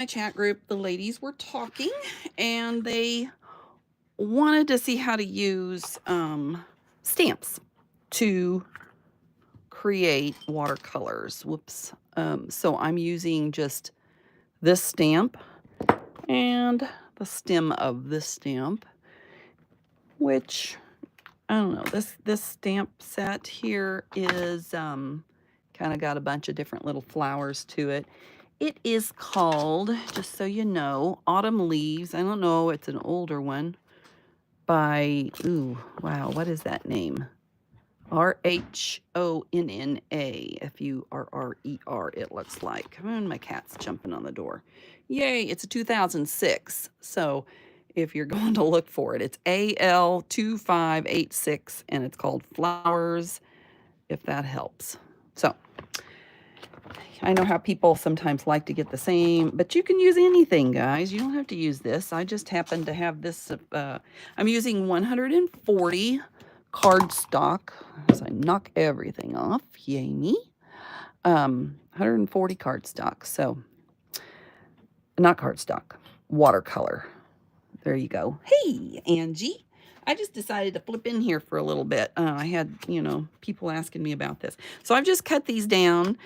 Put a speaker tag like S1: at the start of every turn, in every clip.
S1: my chat group, the ladies were talking and they wanted to see how to use stamps to create watercolors. Whoops. So I'm using just this stamp and the stem of this stamp, which I don't know. This stamp set here is kind of got a bunch of different little flowers to it. It is called, just so you know, Autumn Leaves. I don't know, it's an older one by, ooh, wow, what is that name? Rhonna, Furrer, it looks like. Come on, my cat's jumping on the door. Yay, it's a 2006. So if you're going to look for it, it's AL2586 and it's called Flowers, if that helps. So I know how people sometimes like to get the same, but you can use anything, guys. You don't have to use this. I just happen to have this. I'm using 140 cardstock as I knock everything off. Yay me. 140 cardstock. So, not cardstock, watercolor. There you go. Hey, Angie. I just decided to flip in here for a little bit. I had, people asking me about this. So I've just cut these down.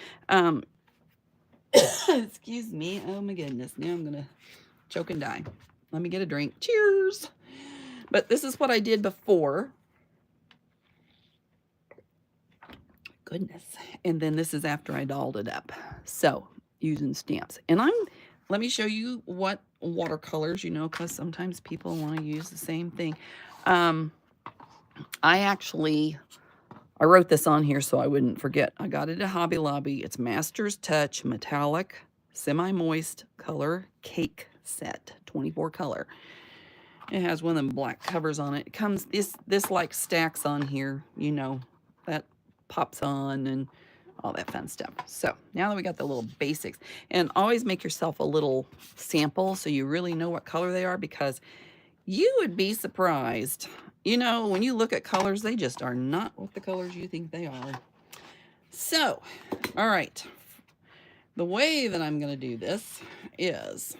S1: Excuse me. Oh my goodness. Now I'm going to choke and die. Let me get a drink. Cheers. But this is what I did before. Goodness. And then this is after I dolled it up. So using stamps. And let me show you what watercolors, because sometimes people want to use the same thing. I wrote this on here so I wouldn't forget. I got it at Hobby Lobby. It's Master's Touch Metallic Semi-Moist Color Cake Set, 24 color. It has one of them black covers on it. It comes, this like stacks on here, that pops on and all that fun stuff. So now that we got the little basics, and always make yourself a little sample so you really know what color they are, because you would be surprised. When you look at colors, they just are not what the colors you think they are. So, all right. The way that I'm going to do this is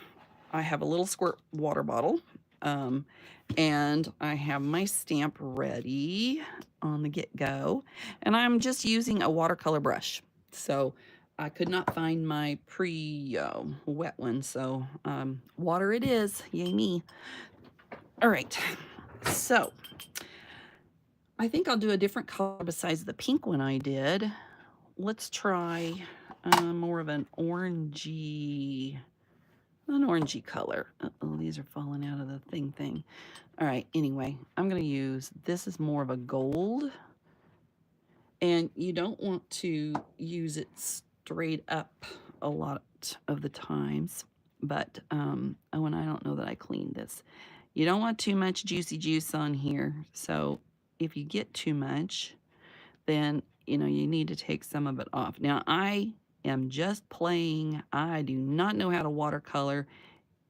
S1: I have a little squirt water bottle, and I have my stamp ready on the get-go, and I'm just using a watercolor brush. So I could not find my pre-wet one, so water it is. Yay me. All right, so I think I'll do a different color besides the pink one I did. Let's try more of an orangey color. Uh-oh, these are falling out of the thing. All right, anyway, I'm going to use, this is more of a gold. And you don't want to use it straight up a lot of the times. But, and I don't know that I cleaned this. You don't want too much juicy juice on here. So if you get too much, then, you need to take some of it off. Now, I am just playing. I do not know how to watercolor.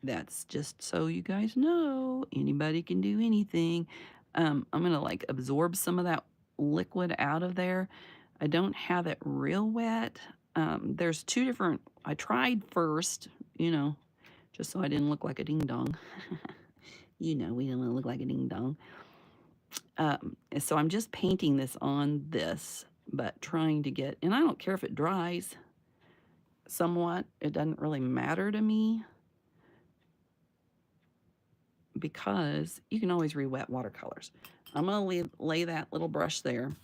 S1: That's just so you guys know. Anybody can do anything. I'm going to absorb some of that liquid out of there. I don't have it real wet. There's two different, I tried first, just so I didn't look like a ding-dong. We don't want to look like a ding-dong. So I'm just painting this on this, but trying to get, and I don't care if it dries somewhat. It doesn't really matter to me, because you can always re-wet watercolors. I'm going to lay that little brush there.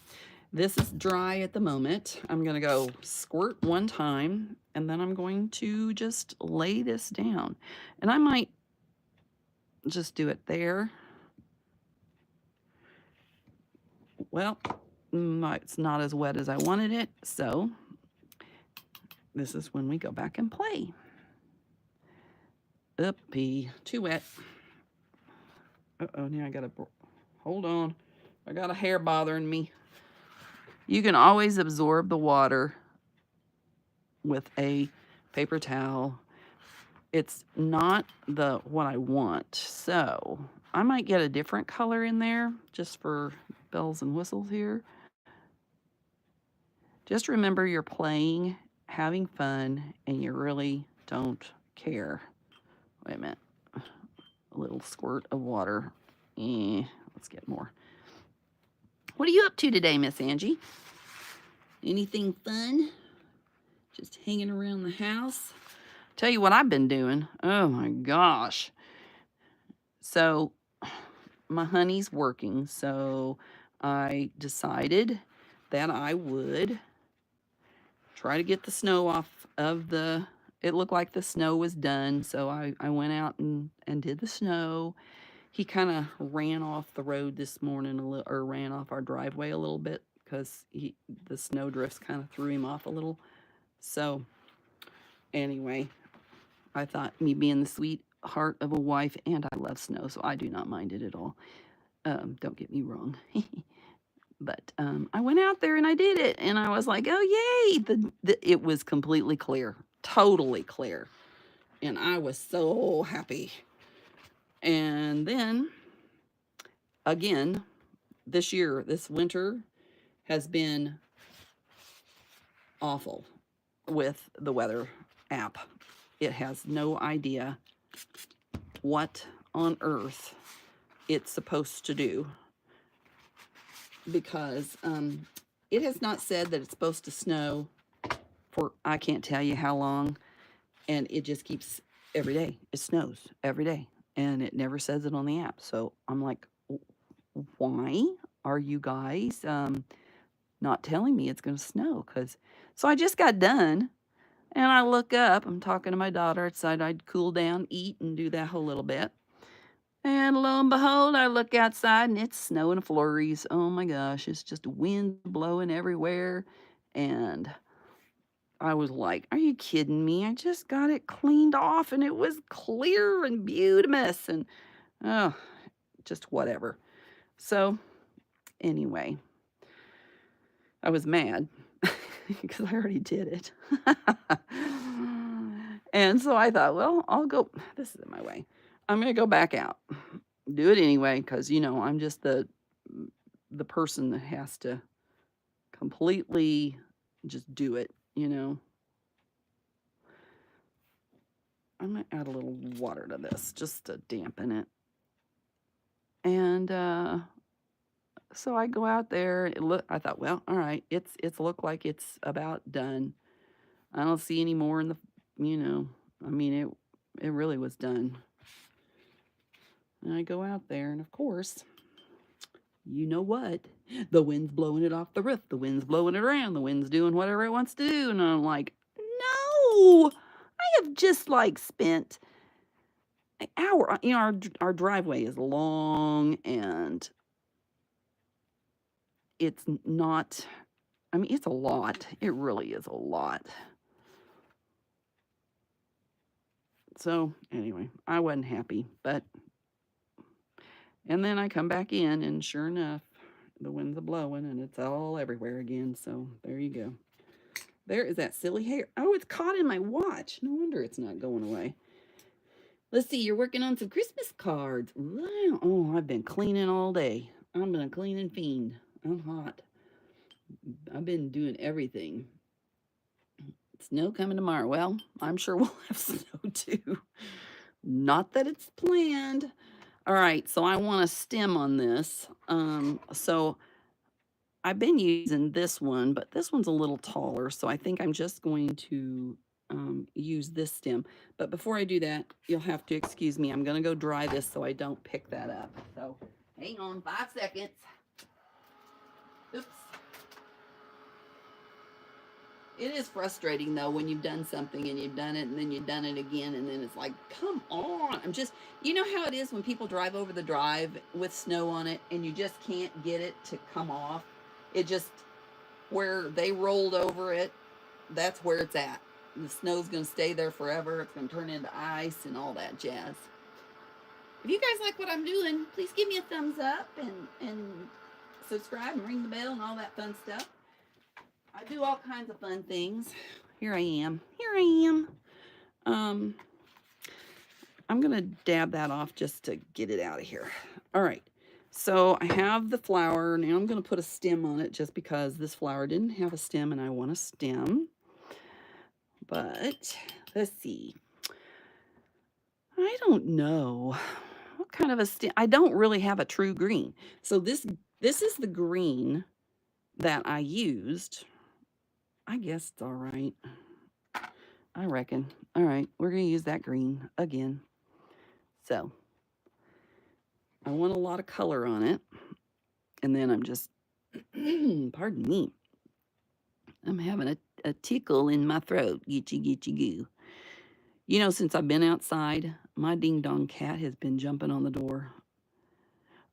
S1: This is dry at the moment. I'm going to go squirt one time, and then I'm going to just lay this down. And I might just do it there. Well, it's not as wet as I wanted it, so this is when we go back and play. Oopie, too wet. Uh-oh, now I gotta, hold on. I got a hair bothering me. You can always absorb the water with a paper towel. It's not what I want, so I might get a different color in there just for bells and whistles here. Just remember, you're playing, having fun, and you really don't care. Wait a minute. A little squirt of water. Let's get more. What are you up to today, Miss Angie? Anything fun? Just hanging around the house? Tell you what I've been doing. Oh my gosh. So my honey's working, so I decided that I would try to get the snow off of the, it looked like the snow was done, so I went out and did the snow. He kind of ran off the road this morning a little, or ran off our driveway a little bit because the snow drifts kind of threw him off a little. So anyway, I thought me being the sweetheart of a wife, and I love snow, so I do not mind it at all. Don't get me wrong. But I went out there and I did it, and I was like, oh, yay. It was completely clear, totally clear. And I was so happy. And then, again, this year, this winter, has been awful with the weather app. It has no idea what on earth it's supposed to do, because it has not said that it's supposed to snow for I can't tell you how long, and it just keeps every day. It snows every day, and it never says it on the app. So I'm like, why are you guys not telling me it's going to snow? So I just got done, and I look up. I'm talking to my daughter. I decided I'd cool down, eat, and do that whole little bit. And lo and behold, I look outside and it's snowing flurries. Oh my gosh, it's just wind blowing everywhere. And I was like, are you kidding me? I just got it cleaned off and it was clear and beautiful. And oh, just whatever. So anyway, I was mad because I already did it. And so I thought, well, I'll go. This is in my way. I'm going to go back out. Do it anyway, because, I'm just the person that has to completely just do it, I'm going to add a little water to this just to dampen it. And so I go out there. I thought, well, all right, it's looked like it's about done. I don't see any more in the, it really was done. And I go out there, and of course, you know what? The wind's blowing it off the roof. The wind's blowing it around. The wind's doing whatever it wants to do. And I'm like, no, I have just spent an hour. Our driveway is long, and it's not, it's a lot. It really is a lot. So anyway, I wasn't happy, and then I come back in, and sure enough, the winds are blowing, and it's all everywhere again. So there you go. There is that silly hair. Oh, it's caught in my watch. No wonder it's not going away. Let's see. You're working on some Christmas cards. Wow. Oh, I've been cleaning all day. I'm been a cleaning fiend. I'm hot. I've been doing everything. Snow coming tomorrow. Well, I'm sure we'll have snow too. Not that it's planned. All right, so I want a stem on this. So I've been using this one, but this one's a little taller, so I think I'm just going to use this stem. But before I do that, you'll have to excuse me. I'm going to go dry this so I don't pick that up. So hang on 5 seconds. Oops. It is frustrating, though, when you've done something and you've done it and then you've done it again, and then it's like, come on. You know how it is when people drive over the drive with snow on it and you just can't get it to come off? It just, where they rolled over it, that's where it's at. The snow's going to stay there forever. It's going to turn into ice and all that jazz. If you guys like what I'm doing, please give me a thumbs up and subscribe and ring the bell and all that fun stuff. I do all kinds of fun things. Here I am. I'm going to dab that off just to get it out of here. All right. So I have the flower. Now I'm going to put a stem on it just because this flower didn't have a stem and I want a stem. But let's see. I don't know. What kind of a I don't really have a true green. So this is the green that I used. I guess it's all right. I reckon. All right, we're going to use that green again. So I want a lot of color on it. And then I'm just, pardon me, I'm having a tickle in my throat. Gitchy, gitchy, goo. You know, since I've been outside, my ding dong cat has been jumping on the door.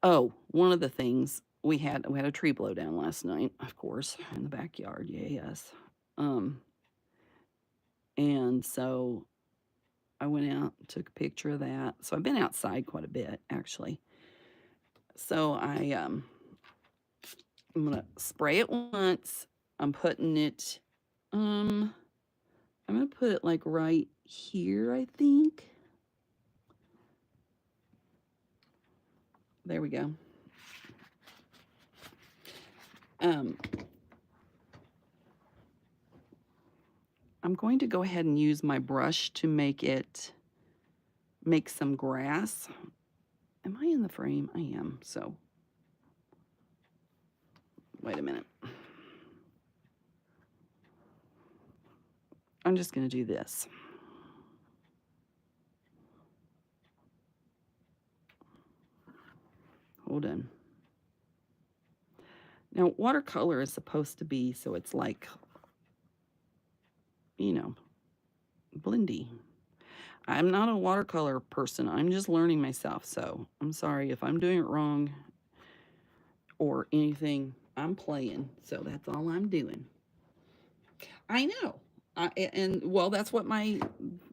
S1: Oh, one of the things we had a tree blow down last night, of course, in the backyard. Yes. Um, and so I went out, took a picture of that. So I've been outside quite a bit, actually. So I'm gonna spray it once. I'm putting it, I'm gonna put it like right here, I think. There we go. Um, I'm going to go ahead and use my brush to make some grass. Am I in the frame? I am. So wait a minute. I'm just going to do this. Hold on. Now, watercolor is supposed to be so it's like, you know, blendy. I'm not a watercolor person. I'm just learning myself. So I'm sorry if I'm doing it wrong or anything. I'm playing. So that's all I'm doing. I know. And well, that's what my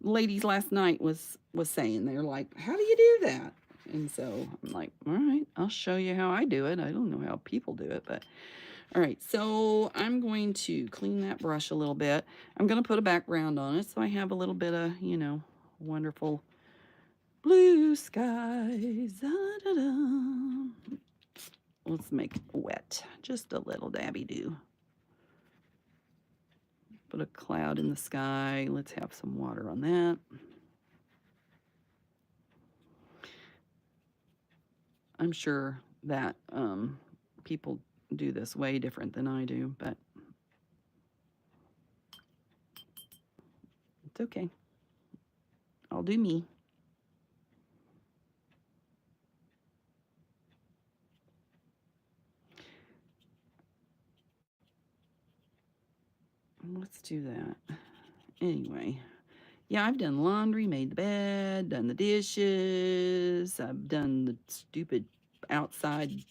S1: ladies last night was saying. They're like, "How do you do that?" And so I'm like, "All right, I'll show you how I do it. I don't know how people do it, but all right." So I'm going to clean that brush a little bit. I'm going to put a background on it so I have a little bit of, you know, wonderful blue skies. Da-da-da. Let's make it wet, just a little dabby do. Put a cloud in the sky. Let's have some water on that. I'm sure that people do this way different than I do, but it's okay. I'll do me. Let's do that. Anyway, yeah, I've done laundry, made the bed, done the dishes. I've done the stupid outside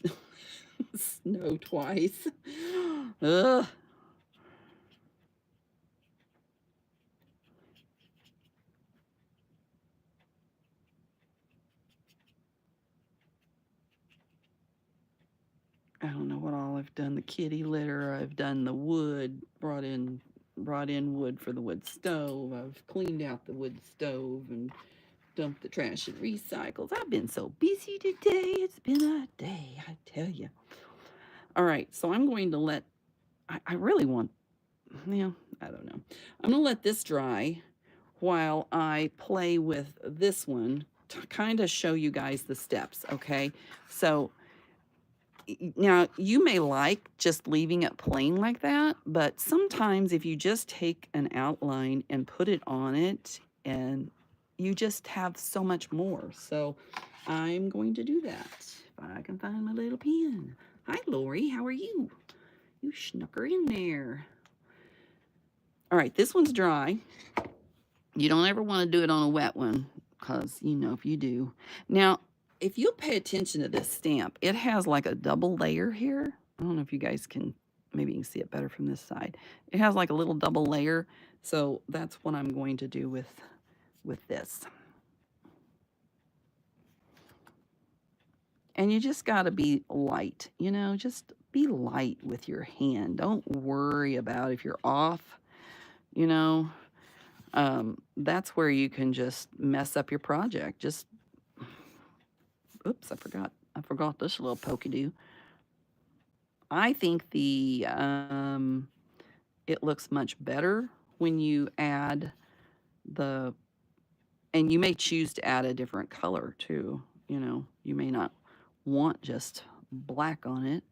S1: snow twice. Ugh. I don't know what all I've done. The kitty litter. I've done the wood. Brought in wood for the wood stove. I've cleaned out the wood stove and dumped the trash and recycles. I've been so busy today. It's been a day, I tell you. All right, so I'm going to let. I really want. Yeah, I don't know. I'm gonna let this dry while I play with this one to kind of show you guys the steps. Okay, so now you may like just leaving it plain like that, but sometimes if you just take an outline and put it on it, and you just have so much more. So I'm going to do that. If I can find my little pen. Hi, Lori. How are you? You snuck her in there. All right, this one's dry. You don't ever want to do it on a wet one because, you know, if you do. Now, if you pay attention to this stamp, it has like a double layer here. I don't know if you guys can, maybe you can see it better from this side. It has like a little double layer. So that's what I'm going to do with this. And you just got to be light, you know, just be light with your hand. Don't worry about if you're off, you know. That's where you can just mess up your project. Just, oops, I forgot this little pokey-do. I think it looks much better when you add the And you may choose to add a different color too. You know, you may not want just black on it.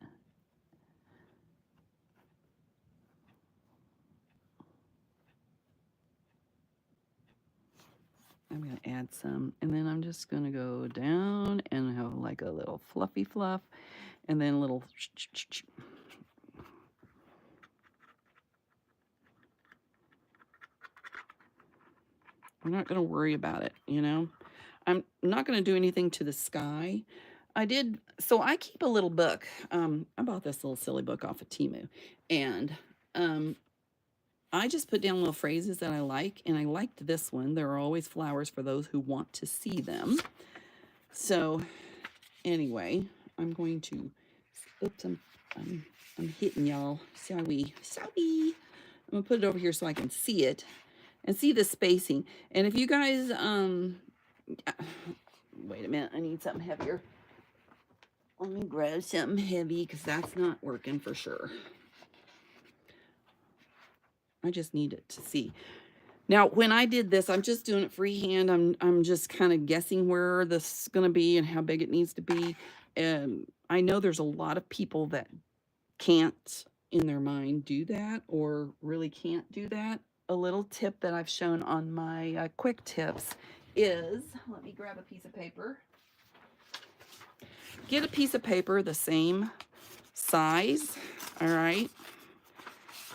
S1: I'm going to add some, and then I'm just going to go down and have like a little fluffy fluff, and then a little. I'm not going to worry about it, you know. I'm not going to do anything to the sky. So I keep a little book. I bought this little silly book off of Temu, and I just put down little phrases that I like, and I liked this one. There are always flowers for those who want to see them. So anyway, I'm going to, oops, I'm hitting y'all. Sorry. I'm gonna put it over here so I can see it and see the spacing. And if you guys, wait a minute, I need something heavier. Let me grab something heavy because that's not working for sure. I just need it to see. Now, when I did this, I'm just doing it freehand. I'm just kind of guessing where this is going to be and how big it needs to be. And I know there's a lot of people that can't, in their mind, do that or really can't do that. A little tip that I've shown on my quick tips is, let me grab a piece of paper. Get a piece of paper the same size, all right?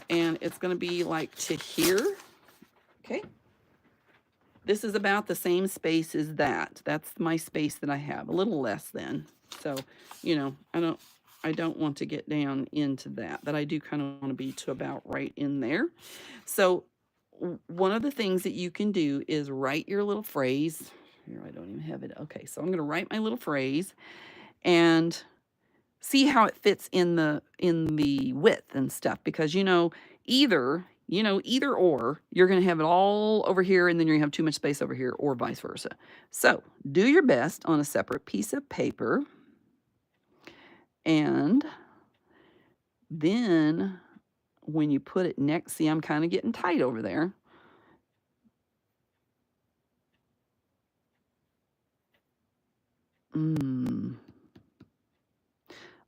S1: And it's going to be like to here, okay? This is about the same space as that. That's my space that I have, a little less than. So, you know, I don't want to get down into that, but I do kind of want to be to about right in there. So one of the things that you can do is write your little phrase. Here, I don't even have it. Okay, so I'm going to write my little phrase and see how it fits in the width and stuff, because either or you're going to have it all over here and then you're going to have too much space over here, or vice versa. So do your best on a separate piece of paper, and then when you put it next, see, I'm kind of getting tight over there.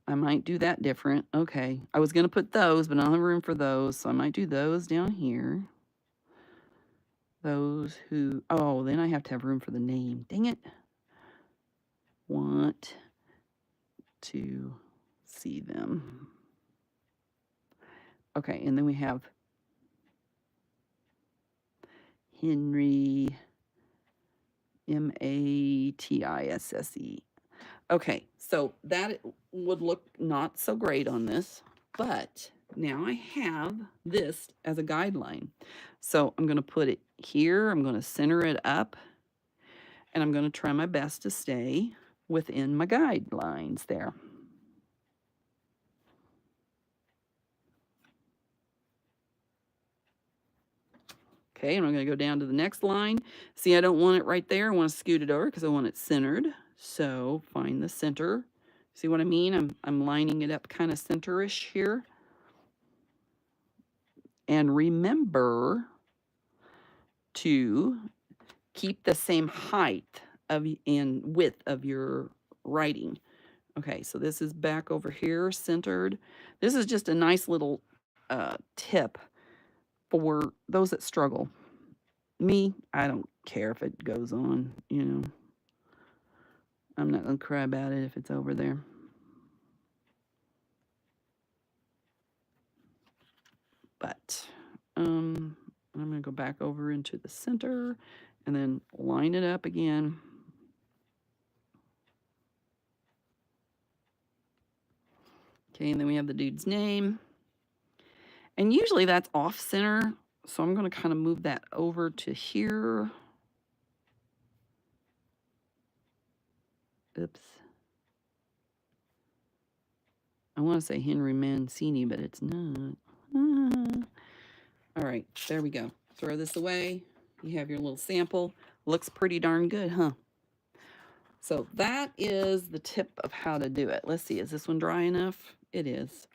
S1: I might do that different. Okay, I was going to put those, but I don't have room for those, so I might do those down here. Those who, oh, then I have to have room for the name. Dang it. Want to see them. Okay, and then we have Henry, Matisse. Okay, so that would look not so great on this, but now I have this as a guideline. So I'm going to put it here, I'm going to center it up, and I'm going to try my best to stay within my guidelines there. Okay, and I'm going to go down to the next line. See, I don't want it right there. I want to scoot it over because I want it centered. So find the center. See what I mean? I'm lining it up kind of center-ish here. And remember to keep the same height and width of your writing. Okay, so this is back over here, centered. This is just a nice little tip for those that struggle. Me, I don't care if it goes on, I'm not going to cry about it if it's over there. But I'm going to go back over into the center and then line it up again. Okay, and then we have the dude's name. And usually that's off center, so I'm going to kind of move that over to here. Oops. I want to say Henry Mancini, but it's not. All right, there we go. Throw this away. You have your little sample. Looks pretty darn good, huh? So that is the tip of how to do it. Let's see, is this one dry enough? It is.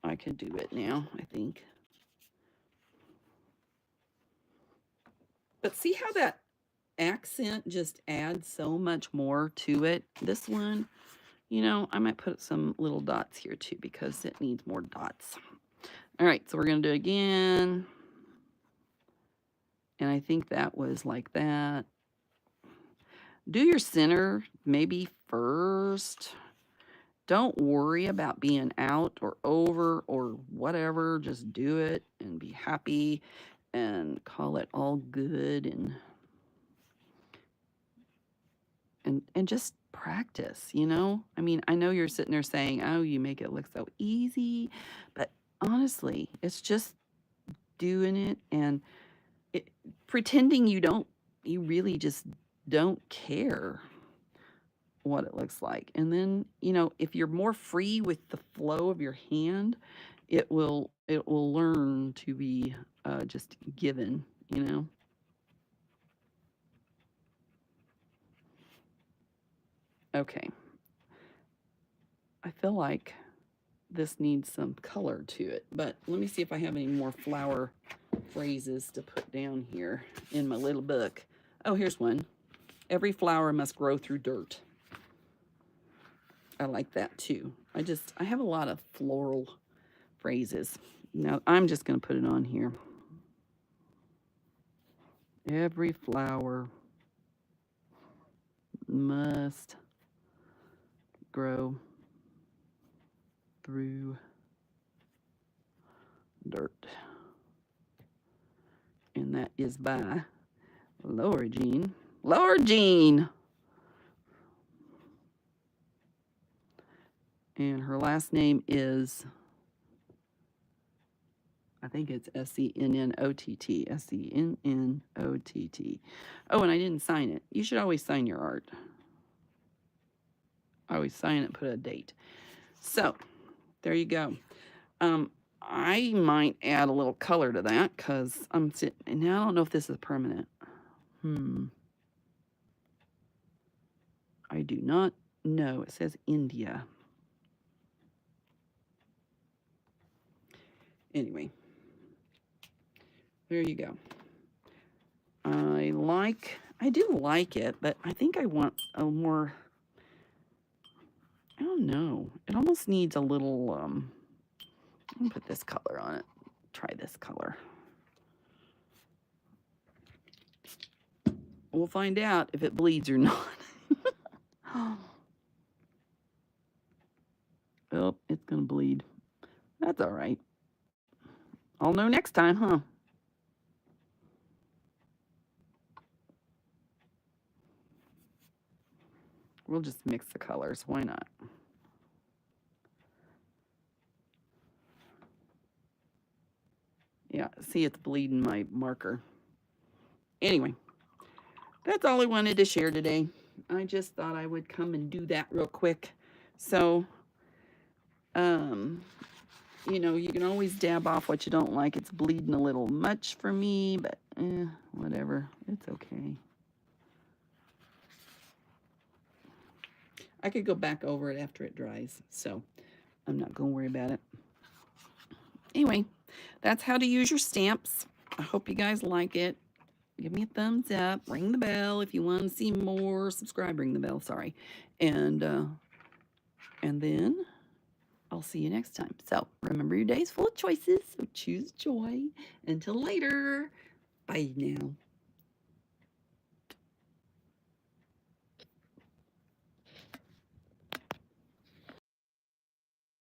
S1: I can do it now, I think. But see how that accent just adds so much more to it. This one, you know, I might put some little dots here too because it needs more dots. All right, so we're going to do it again. And I think that was like that. Do your center maybe first. Don't worry about being out or over or whatever. Just do it and be happy and call it all good and just practice, you know? I mean, I know you're sitting there saying, "Oh, you make it look so easy." But honestly, it's just doing it and pretending you really just don't care what it looks like. And then, you know, if you're more free with the flow of your hand, it will learn to be just given, you know. Okay. I feel like this needs some color to it, but let me see if I have any more flower phrases to put down here in my little book. Oh, here's one. Every flower must grow through dirt. I like that too. I have a lot of floral phrases. Now I'm just going to put it on here. Every flower must grow through dirt. And that is by Laura Jean. Laura Jean! And her last name is, I think it's Sennott. Sennott. Oh, and I didn't sign it. You should always sign your art. I always sign it, put a date. So, there you go. I might add a little color to that because I'm sitting, and now I don't know if this is permanent. I do not know. It says India. Anyway, there you go. I do like it, but I think I want a more, I don't know. It almost needs a little, I'm going to put this color on it. Try this color. We'll find out if it bleeds or not. Oh, it's going to bleed. That's all right. I'll know next time, huh? We'll just mix the colors. Why not? Yeah, see, it's bleeding my marker. Anyway, that's all I wanted to share today. I just thought I would come and do that real quick. So, you know, you can always dab off what you don't like. It's bleeding a little much for me, but whatever. It's okay. I could go back over it after it dries, so I'm not going to worry about it. Anyway, that's how to use your stamps. I hope you guys like it. Give me a thumbs up. Ring the bell if you want to see more. Subscribe. Ring the bell. Sorry, and then I'll see you next time. So remember, your day's full of choices. So choose joy. Until later. Bye now.